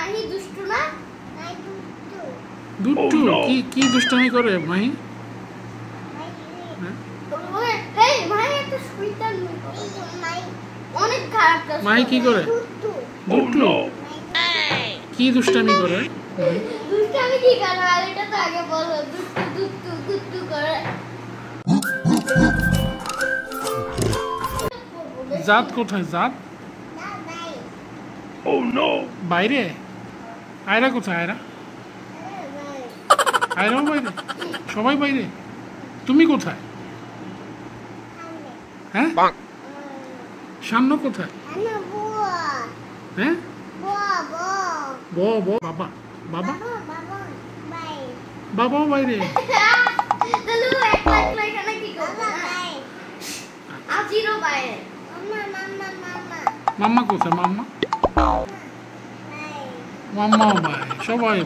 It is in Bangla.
মাহি দুষ্টু না? দুষ্টু কি দুষ্টামি করে মাহি? অনেক খারাপ কাজ মাহি কি করে? দুষ্টু কি দুষ্টামি করে? দুষ্টামি কি করে? আর এটা তো আগে বলো। দুষ্টু দুষ্টু দুষ্টু করে। জাত কোথায়? জাত বাইরে? আয়রা কোথায়? আয়রাও বাইরে? সবাই বাইরে? তুমি কোথায়? হ্যাঁ, সামনে কোথায়? হ্যাঁ, বাবা বাবা বাবাও বাইরে? মাম্মা কোথায়? মাম্মাও বাইরে, সবাই